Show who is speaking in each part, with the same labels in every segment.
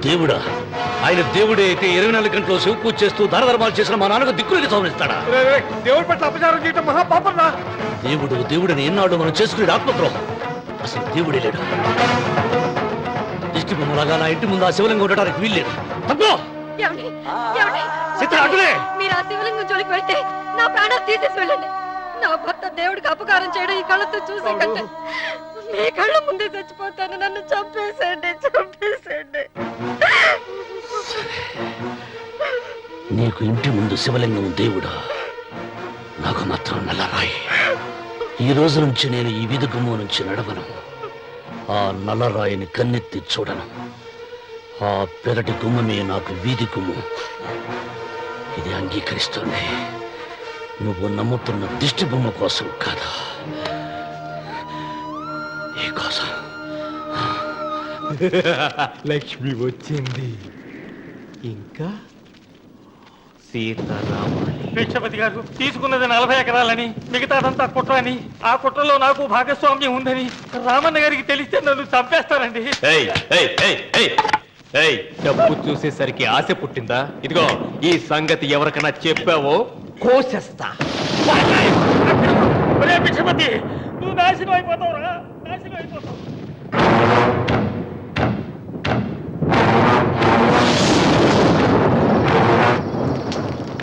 Speaker 1: దేవుడా? ఆయన దేవుడే అయితే 24 గంటలు శివ పూజ చేస్తూ ధర్మాలు చేసిన మా నాన్నకు దిక్కులకి సవరిస్తాడా?
Speaker 2: దేవుడి పట్ల అపచారం చేయటం మహాపాపం రా.
Speaker 1: దేవుడిని ఎన్నాడు మనం చేసుకునే ఆత్మద్రోహం. అసలు దేవుడే లేడు. దిష్టి బొమ్మలాగా నా ఇంటి ముందు ఆ శివలింగం ఉండడానికి వీల్లేదు. తప్పో
Speaker 3: ఏమండి? ఏమండి?
Speaker 1: చిత్ర అటులే.
Speaker 3: మీరు ఆ శివలింగం జోలికి వెళ్తే నా ప్రాణాలు తీసేసి వెళ్ళండి. నా భర్త దేవుడికి అపకారం చేయడం ఈ కళ్ళతో చూసే కంటే మీ కళ్ళ ముందే చచ్చిపోతాను. నన్ను చంపేసేయండి, చంపేసేయండి.
Speaker 1: నీకు ఇంటి ముందు శివలింగం దేవుడా, నాకు మాత్రం నల్లరాయి. ఈ రోజు నుంచి నేను ఈ వీధి గుమ్మం నుంచి నడవను. ఆ నల్లరాయిని కన్నెత్తి చూడను. ఆ పెరటి గుమ్మమే నాకు వీధి గుమ్మం. ఇది అంగీకరిస్తోంది. నువ్వు నమ్ముతున్న దిష్టి బొమ్మ కోసం కాదా, ఈ కోసం.
Speaker 2: లక్ష్మి వచ్చింది. ఇంకా సీతారామాలి.
Speaker 4: భిక్షపతి గారు తీసుకున్నది 40 ఎకరాలని, మిగతాదంతా కుట్ర అని, ఆ కుట్రలో నాకు భాగస్వామ్యం ఉందని రామన్న గారికి తెలిస్తే నన్ను చంపేస్తారండి.
Speaker 2: డబ్బు చూసేసరికి ఆశ పుట్టిందా? ఇదిగో ఈ సంగతి ఎవరికైనా చెప్పావో కోసేస్తా.
Speaker 4: ఒరే భిక్షపతి, నువ్వు నాశనం అయిపోతావురా, నాశనం అయిపోతావు.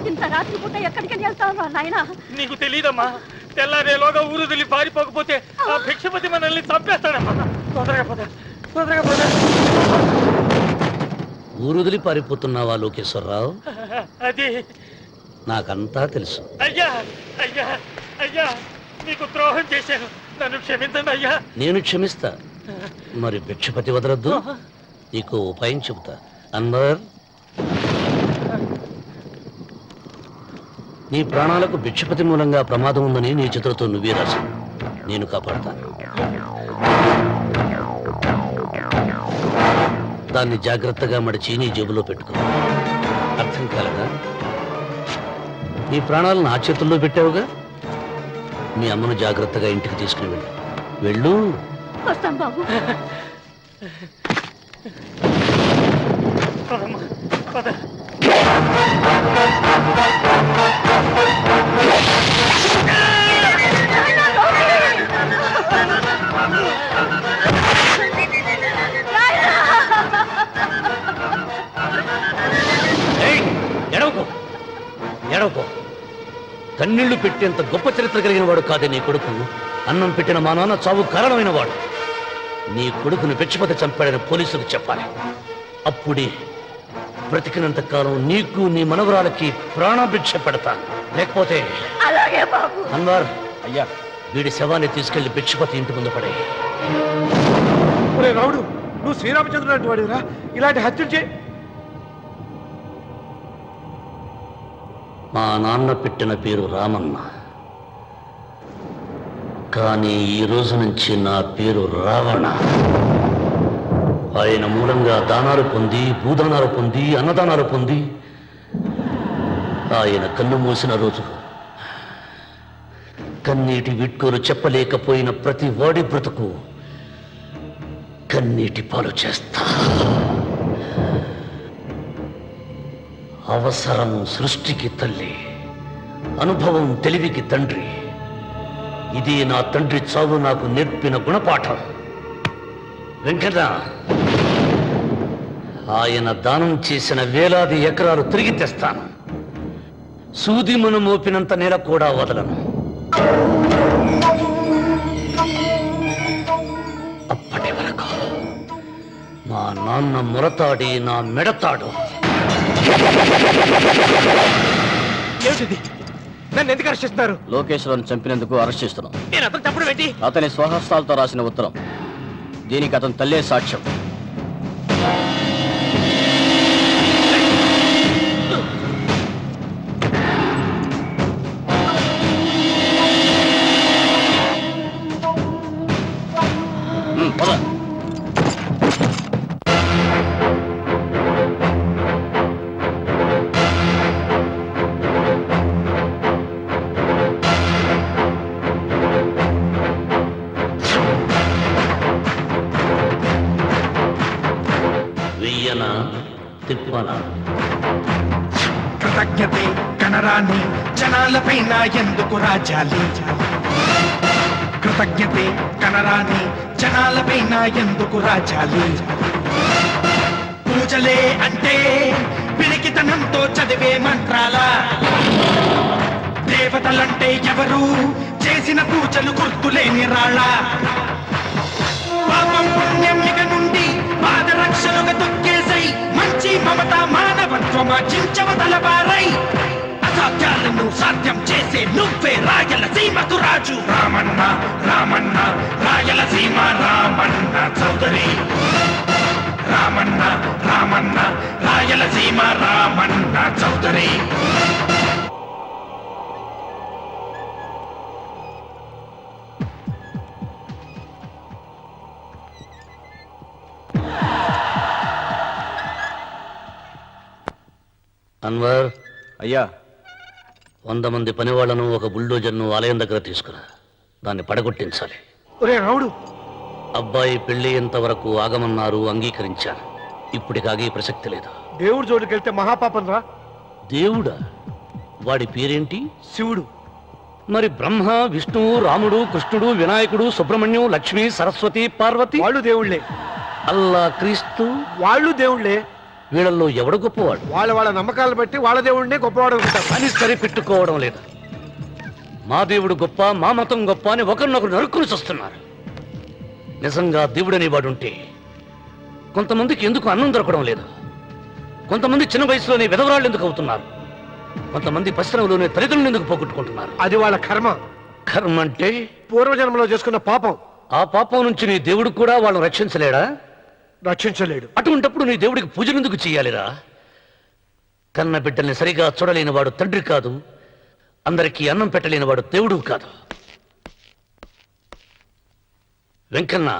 Speaker 3: ఇంత రాత్రి పూట ఎక్కడికి వెళ్తావు నాయన?
Speaker 4: నీకు తెలీదమ్మా, తెల్లారేలోగా ఊరు వదిలి పారిపోకపోతే ఆ భిక్షపతి మనల్ని చంపేస్తాడమ్మా. తొందరగా పద, తొందరగా పద.
Speaker 1: ఊరుదిలి పారిపోతున్నావా లోకేశ్వరరావు?
Speaker 4: అది
Speaker 1: నాకంతా తెలుసు.
Speaker 4: అయ్యా, అయ్యా, అయ్యా, నీకు ద్రోహం చేశాను, నన్ను క్షమించండి అయ్యా.
Speaker 1: నేను క్షమిస్తా. మరి భిక్షపతి వదలొద్దు. నీకు ఉపాయం చెబుతా. అన్వర్, నీ ప్రాణాలకు భిక్షపతి మూలంగా ప్రమాదం ఉందని నీ చేతులతో నువ్వే రాసు. నేను కాపాడతాను. దాన్ని జాగ్రత్తగా మడిచి నీ జేబులో పెట్టుకో. అర్థం కాలదా? నీ ప్రాణాలను నా చేతుల్లో పెట్టావుగా. మీ అమ్మను జాగ్రత్తగా ఇంటికి తీసుకుని వెళ్ళు. వెళ్ళు.
Speaker 3: వస్తాం బాబు.
Speaker 4: పదమ్మా, పద.
Speaker 1: ఎడవకో, ఎడవకో. కన్నీళ్లు పెట్టేంత గొప్ప చరిత్ర కలిగిన వాడు కాదే నీ కొడుకు. అన్నం పెట్టిన మా నాన్న చావు కారణమైన వాడు. నీ కొడుకుని భిక్షపతి చంపాడని పోలీసులకు చెప్పాలి. అప్పుడే బ్రతికినంత కాలం నీకు నీ మనవరాలకి ప్రాణభిక్ష పెడతాను. లేకపోతే
Speaker 3: అలాగే బాబు.
Speaker 1: అన్వర్,
Speaker 2: అయ్యా,
Speaker 1: వీడి శవాన్ని తీసుకెళ్లి భిక్షపతి ఇంటి ముందు పడే.
Speaker 2: రావుడు, నువ్వు శ్రీరామచంద్రుడు లాంటి వాడిరా. ఇలాంటి హత్యలు చే.
Speaker 1: మా నాన్న పెట్టిన పేరు రామన్న, కానీ ఈ రోజు నుంచి నా పేరు రావణ. ఆయన మూలంగా దానాలు పొంది, భూదానాలు పొంది, అన్నదానాలు పొంది, ఆయన కన్ను మూసిన రోజు కన్నీటి విట్కోలు చెప్పలేకపోయిన ప్రతి వాడి బ్రతుకు కన్నీటి పాలు చేస్తా. అవసరం సృష్టికి తల్లి, అనుభవం తెలివికి తండ్రి. ఇది నా తండ్రి చావు నాకు నేర్పిన గుణపాఠం. వెంకట, ఆయన దానం చేసిన వేలాది ఎకరాలు తిరిగి తెస్తాను. సూది మన మోపినంత నేల కూడా వదలను. అప్పటి వరకు మా నాన్న మొరతాడి నా మెడతాడు.
Speaker 2: ఏమిటిది? నన్ను ఎందుకు అరెస్ట్ చేస్తున్నారు?
Speaker 5: లోకేశ్వరను చంపినందుకు అరెస్ట్ చేస్తున్నాం.
Speaker 2: నేను అతను తప్పుడు పెట్టి
Speaker 5: అతని స్వహస్తాలతో రాసిన ఉత్తరం. దీనికి అతను తల్లే సాక్ష్యం. పద.
Speaker 1: చెయ్యనా తిప్పనా?
Speaker 6: కృతజ్ఞతే కనరాని జనాలపైన ఎందుకు రాజాలి? కృతజ్ఞతే కనరాని జనాలపైన ఎందుకు రాజాలి? పూజలే అంటే పిరికితనంతో చదివే మంత్రాల, దేవతలంటే ఎవరు చేసిన పూజలు గుర్తులేని రాళ్ళ. పాపం పుణ్యం ఇక నుండి పాదరక్షలుగా తొక్కేసై మంచి మమత మానవత్వమా చించవతలబారై అసాధ్యాలను సాధ్యం చేసే నువ్వే రాయలసీమకు రాజు. రామన్న రామన్న రాయలసీమ రామన్న చౌదరి. రామన్న రామన్న రాయలసీమ రామన్న చౌదరి.
Speaker 1: అన్వర్,
Speaker 5: అయ్యా
Speaker 1: 100 మంది పనివాళ్లను ఒక బుల్డోజర్ను ఆలయం దగ్గర తీసుకురా. దాన్ని పడగొట్టించాలి.
Speaker 6: ఒరే రావుడు,
Speaker 1: అబ్బాయి పెళ్లి వరకు ఆగమన్నారు, అంగీకరించాను. ఇప్పటికి ఆగే ప్రసక్తి లేదు.
Speaker 6: దేవుడి జోడికి వెళ్తే మహాపాపం రా.
Speaker 1: దేవుడా? వాడి పేరేంటి?
Speaker 6: శివుడు.
Speaker 1: మరి బ్రహ్మ, విష్ణువు, రాముడు, కృష్ణుడు, వినాయకుడు, సుబ్రహ్మణ్యం, లక్ష్మి, సరస్వతి, పార్వతి
Speaker 6: వాళ్ళు దేవుళ్లే.
Speaker 1: అల్లా, క్రీస్తు
Speaker 6: వాళ్ళు దేవుళ్లే.
Speaker 1: వీళ్ళల్లో ఎవడు గొప్పవాడు?
Speaker 6: వాళ్ళ నమ్మకాలను బట్టి వాళ్ళ దేవుడినే గొప్పవాడు అనుకుంటారు.
Speaker 1: అని సరిపెట్టుకోవడం లేదు. మా దేవుడు గొప్ప, మా మతం గొప్ప అని ఒకరినొకరు నరుక్కుని చస్తున్నారు. నిజంగా దేవుడనే వాడుంటే కొంతమందికి ఎందుకు అన్నం దొరకడం లేదు? కొంతమంది చిన్న వయసులోనే విధవరాళ్ళు ఎందుకు అవుతున్నారు? కొంతమంది పశ్చిమలోనే తల్లిదండ్రులు ఎందుకు పోగొట్టుకుంటున్నారు?
Speaker 6: అది వాళ్ళ కర్మ.
Speaker 1: కర్మ అంటే
Speaker 6: పూర్వజన్మలో చేసుకున్న పాపం.
Speaker 1: ఆ పాపం నుంచి నీ దేవుడు కూడా వాళ్ళని రక్షించలేడా?
Speaker 6: రక్షించలేడు.
Speaker 1: అటువంటప్పుడు నీ దేవుడికి పూజలు ఎందుకు చెయ్యాలిరా? కన్న బిడ్డల్ని సరిగా చూడలేని వాడు తండ్రి కాదు, అందరికీ అన్నం పెట్టలేని వాడు దేవుడు కాదు. వెంకన్న,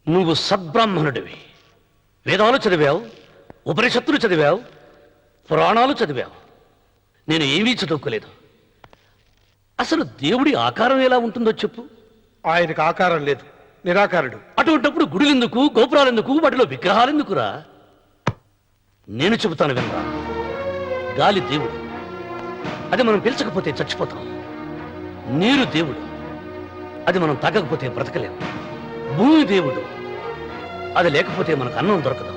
Speaker 1: నువ్వు సద్బ్రాహ్మణుడివి. వేదాలు చదివావు, ఉపనిషత్తులు చదివావు, పురాణాలు చదివావు. నేను ఏమీ చదువుకోలేదు. అసలు దేవుడి ఆకారం ఎలా ఉంటుందో చెప్పు.
Speaker 6: ఆయనకు ఆకారం లేదు, నిరాకారుడు.
Speaker 1: అటువంటప్పుడు గుడులెందుకు, గోపురాలెందుకు, వాటిలో విగ్రహాలెందుకురా? నేను చెబుతాను వినరా. గాలి దేవుడు, అది మనం పీల్చకపోతే చచ్చిపోతాం. నీరు దేవుడు, అది మనం తాగకపోతే బ్రతకలేము. భూమి దేవుడు, అది లేకపోతే మనకు అన్నం దొరకదు.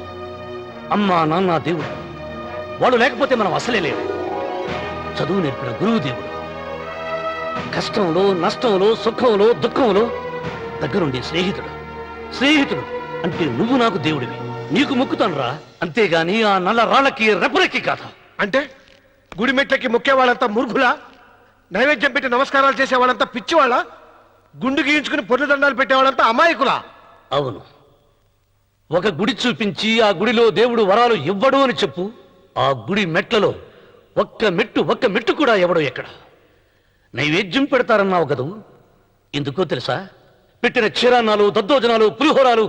Speaker 1: అమ్మా నాన్న దేవుడు, వాళ్ళు లేకపోతే మనం అసలే లేవు. చదువు నేర్పిన గురువు దేవుడు, కష్టంలో, నష్టంలో, సుఖంలో, దుఃఖంలో దగ్గరుండే స్నేహితుడు. స్నేహితుడు అంటే నువ్వు నాకు దేవుడివి. నీకు మొక్కుతాను రా, అంతేగాని ఆ నల్ల రాళ్ళకి రెపరెక్కి కాదు.
Speaker 6: అంటే గుడి మెట్లకి మొక్కే వాళ్ళంతా మురుగులా? నైవేద్యం పెట్టి నమస్కారాలు చేసే వాళ్ళంతా పిచ్చివాళ్ళ? గుండు గీయించుకుని పొర్లు దండాలు పెట్టేవాళ్ళంతా అమాయకులా?
Speaker 1: అవును. ఒక గుడి చూపించి ఆ గుడిలో దేవుడు వరాలు ఇవ్వడు అని చెప్పు. ఆ గుడి మెట్లలో ఒక్క మెట్టు కూడా ఎవడో ఎక్కడ. నైవేద్యం పెడతారన్నావు కదూ, ఎందుకో తెలుసా? పెట్టిన క్షీరాన్నాలు, దద్దోజనాలు, పులిహోరాలు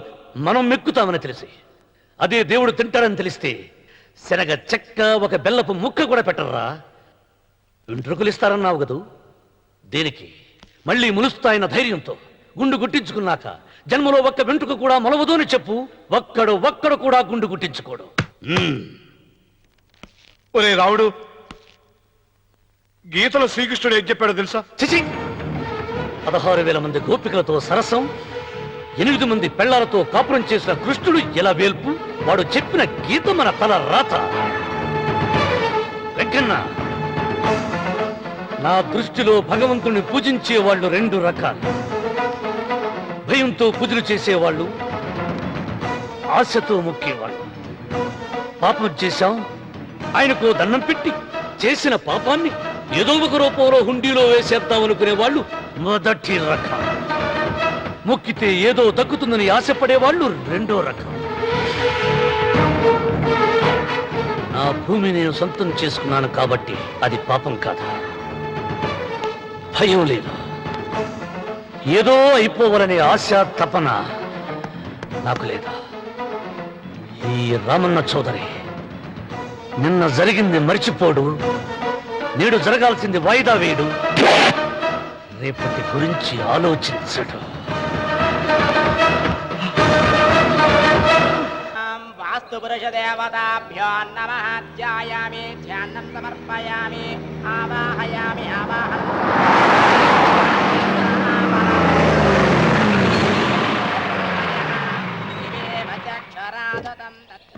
Speaker 1: మనం మెక్కుతామని తెలిసి, అదే దేవుడు తింటారని తెలిస్తే శనగ చెక్క, ఒక బెల్లపు ముక్క కూడా పెట్టర్రా. వెంట్రుకలు ఇస్తారన్నావు కదూ, దేనికి? మళ్ళీ ములుస్తాయన్న ధైర్యంతో. గుండు గుట్టించుకున్నాక జన్మలో ఒక్క వెంట్రుక కూడా మొలవదు అని చెప్పు. ఒక్కడు కూడా గుండు గుట్టించుకోడు.
Speaker 6: ఒరే రావుడు, గీతలో శ్రీకృష్ణుడు ఏం చెప్పాడో తెలుసా?
Speaker 1: చిచి! 16,000 మంది గోపికలతో సరసం, 8 మంది పెళ్లాలతో కాపురం చేసిన కృష్ణుడు ఎలా వేల్పు? వాడు చెప్పిన గీత మన తల రాత. వెంకన్న, నా దృష్టిలో భగవంతుని పూజించే వాళ్ళు 2 రకాలు. భయంతో పూజలు చేసేవాళ్ళు, ఆశతో మొక్కేవాళ్ళు. పాపం చేశాం, ఆయనకు దండం పెట్టి చేసిన పాపాన్ని ఏదో ఒక రూపంలో హుండీలో వేసేద్దామనుకునే వాళ్ళు మొదటి రకం. మొక్కితే ఏదో దక్కుతుందని ఆశపడేవాళ్ళు 2వ రకం. నా భూమి నేను సొంతం చేసుకున్నాను కాబట్టి అది పాపం కాదా? భయం లేదు, ఏదో అయిపోవాలనే ఆశ, తపన నాకు లేదా? ఈ రామన్న చౌదరి నిన్న జరిగింది మర్చిపోడు, నేడు జరగాల్సింది వాయిదా వేయడు, రేపటి గురించి ఆలోచించడు.
Speaker 7: అస్తు పురుష దేవతాభ్యో నమః ధ్యాయామి ధ్యానం సమర్పయామి ఆవాహయామి ఆవాహన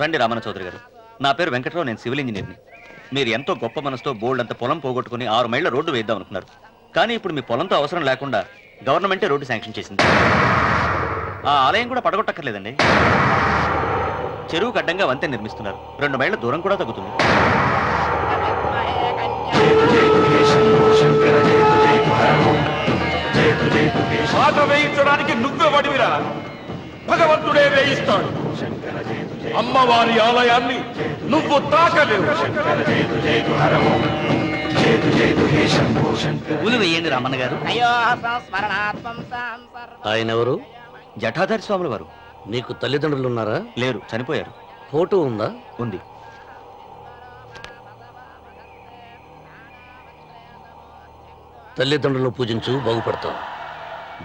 Speaker 5: రండి రామన్న చౌదరి గారు, నా పేరు వెంకట్రావు, నేను సివిల్ ఇంజనీర్ని. మీరు ఎంతో గొప్ప మనసుతో బోల్డ్ అంత పొలం పోగొట్టుకుని 6 మైళ్ళ రోడ్డు వేద్దాం అనుకున్నారు. కానీ ఇప్పుడు మీ పొలంతో అవసరం లేకుండా గవర్నమెంటే రోడ్డు శాంక్షన్ చేసింది. ఆ ఆలయం కూడా పడగొట్టక్కర్లేదండి. చెరువుకు అడ్డంగా వంతెన నిర్మిస్తున్నారు. 2 మైళ్ళ దూరం కూడా తగ్గుతుంది.
Speaker 8: బాధ వేయించడానికి నువ్వే వడివిరా, భగవంతుడే వేయిస్తాడు. అమ్మవారి ఆలయాన్ని నువ్వు తాకలేవు.
Speaker 5: పూలు వేయండి రామన్న గారు.
Speaker 7: అయ్యో సంస్మరణాత్మం సంసర్వ
Speaker 1: ఆయన ఎవరు?
Speaker 5: జటాధారి స్వాముల వారు.
Speaker 1: నీకు తల్లిదండ్రులు ఉన్నారా?
Speaker 5: లేరు, చనిపోయారు.
Speaker 1: ఫోటో ఉందా?
Speaker 5: ఉంది.
Speaker 1: తల్లిదండ్రులను పూజించు, బాగుపడతావు.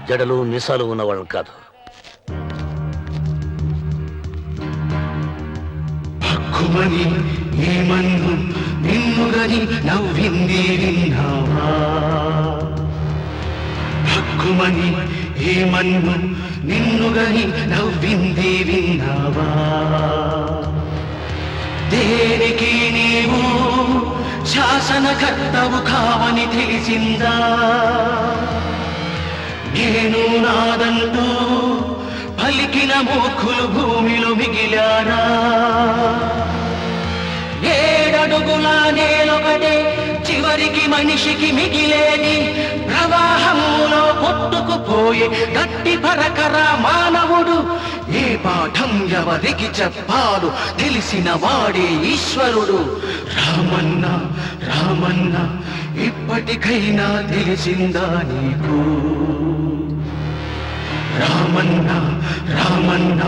Speaker 1: జడలు మీసాలు ఉన్నవాళ్ళు కాదు.
Speaker 9: హక్కుమని ఏమన్ను నిన్నుగని నవ్వింది విన్నావా? హక్కుమని ఏమన్ను నిన్నుగని నవ్వింది విన్నావా? దేనికి నీవు శాసనకర్తవు కావని తెలిసిందా? నేను నాదంటూ పలికిన మూర్ఖులు భూమిలో మిగిలారా? 7 అడుగుల నేలొకటే చివరికి మనిషికి మిగిలేని ప్రవాహంలో కొట్టుకుపోయే గట్టి పరకర మానవుడు. ఏ పాఠం ఎవరికి చెప్పాలో తెలిసిన వాడే ఈశ్వరుడు. రామన్న రామన్న ఇప్పటికైనా తెలిసిందా నీకు? రామన్న రామన్న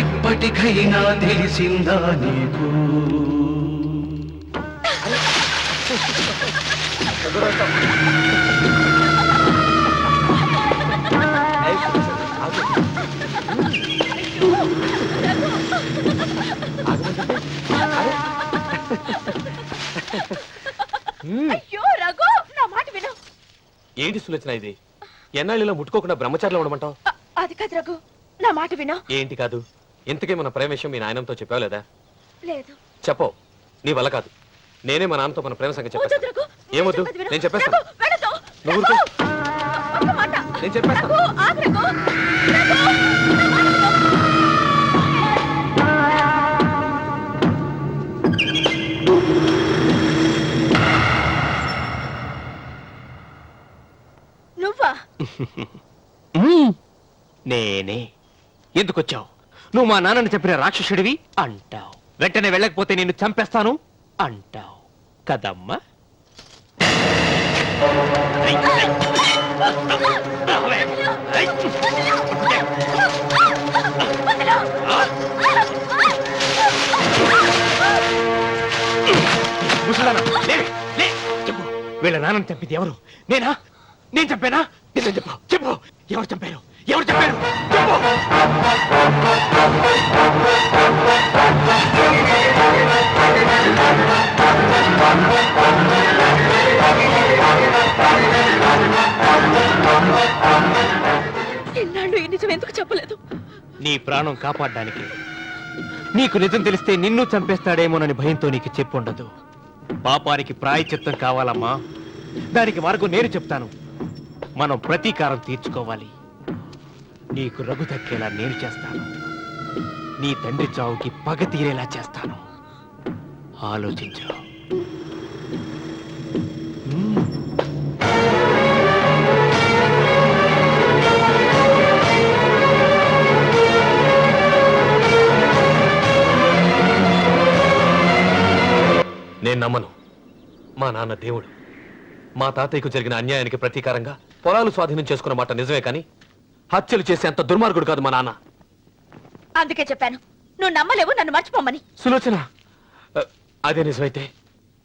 Speaker 9: ఇప్పటికైనా తెలిసిందా నీకు?
Speaker 3: అయ్యో రఘు, నా మాట విను.
Speaker 2: ఏంటి సులోచన ఇది? ఎన్నాళ్ళలో ముట్టుకోకుండా బ్రహ్మచారిలో ఉండమంటావు?
Speaker 3: అది కాదు రఘు, నా మాట విను.
Speaker 2: ఏంటి కాదు? ఇంతకీ మన ప్రేమ విషయం మీ నాయనంతో చెప్పావు లేదా?
Speaker 3: లేదు.
Speaker 2: చెప్పవు. నీ వల్ల కాదు. నేనే మా నాన్నతో మన ప్రేమ సంగతి
Speaker 3: వద్దు
Speaker 2: చెప్పేస్తాను.
Speaker 3: రఘు,
Speaker 2: ఏమొద్దు?
Speaker 3: చెప్పేది విను.
Speaker 2: నేను చెప్పేస్తాను.
Speaker 3: రఘు, వెళ్ళొద్దు.
Speaker 2: నువ్వు
Speaker 3: రఘు,
Speaker 2: ఊరుకో.
Speaker 3: ఒక్క మాట.
Speaker 2: నేను చెప్పేస్తాను.
Speaker 3: రఘు, ఆగు రఘు. రఘు, నా మాట విను. నువ్వా?
Speaker 2: నేనే. ఎందుకొచ్చావు? నువ్వు మా నాన్నని చెప్పిన రాక్షసుడివి అంటావు. వెంటనే వెళ్ళకపోతే నిన్ను చంపేస్తాను అంటావు కదమ్మా? ముసలానా, లే, లే, చెప్పు. వీళ్ళ నాన్నని చంపింది ఎవరు? నేనా? నేను చంపానా? నిజం చెప్పు, చెప్పు. ఎవరు చంపారు? ఎవరు చంపారు? చెప్పు.
Speaker 3: ఎన్నాళ్ళు ఈ నిజం ఎందుకు చెప్పలేదు?
Speaker 2: నీ ప్రాణం కాపాడడానికి. నీకు నిజం తెలిస్తే నిన్ను చంపేస్తాడేమోనని భయంతో నీకు చెప్పుండదు. పాపానికి ప్రాయశ్చిత్తం కావాలమ్మా. దానికి మార్గం నేను చెప్తాను. మనం ప్రతీకారం తీర్చుకోవాలి. నీకు రఘు దక్కేలా నేను చేస్తాను. నీ తండ్రి చావుకి పగ తీరేలా చేస్తాను. ఆలోచించు. నేను నమ్మను. మా నాన్న దేవుడు. మా తాతయ్యకు జరిగిన అన్యాయానికి ప్రతీకారంగా పొలాలు స్వాధీనం చేసుకున్న మాట నిజమే, కానీ హత్యలు చేసే అంత దుర్మార్గుడు కాదు మా నాన్న.
Speaker 3: అందుకే చెప్పాను, నువ్వు నమ్మలేవు, నన్ను మర్చిపోమని.
Speaker 2: సులోచన, అదే నిజమైతే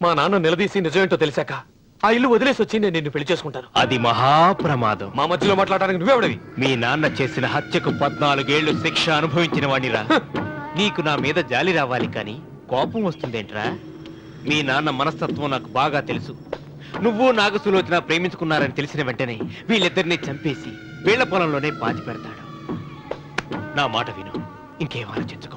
Speaker 2: మా నాన్న నిలదీసి నిజమేంటో తెలిసాక ఆ ఇల్లు వదిలేసి వచ్చి నేను నిన్ను పెళ్లి చేసుకుంటాను. అది మహాప్రమాదం. మా మధ్యలో మాట్లాడడానికి నువ్వెవడవి? మీ నాన్న చేసిన హత్యకు 14 ఏళ్లు శిక్ష అనుభవించిన వాడిరా. నీకు నా మీద జాలి రావాలి కానీ కోపం వస్తుందేంట్రా? మీ నాన్న మనస్తత్వం నాకు బాగా తెలుసు. నువ్వు నాగసులోచన ప్రేమించుకున్నారని తెలిసిన వెంటనే వీళ్ళిద్దరిని చంపేసి వీళ్ల పొలంలోనే పాతి పెడతాడు. నా మాట విను, ఇంకేం ఆలోచించుకో.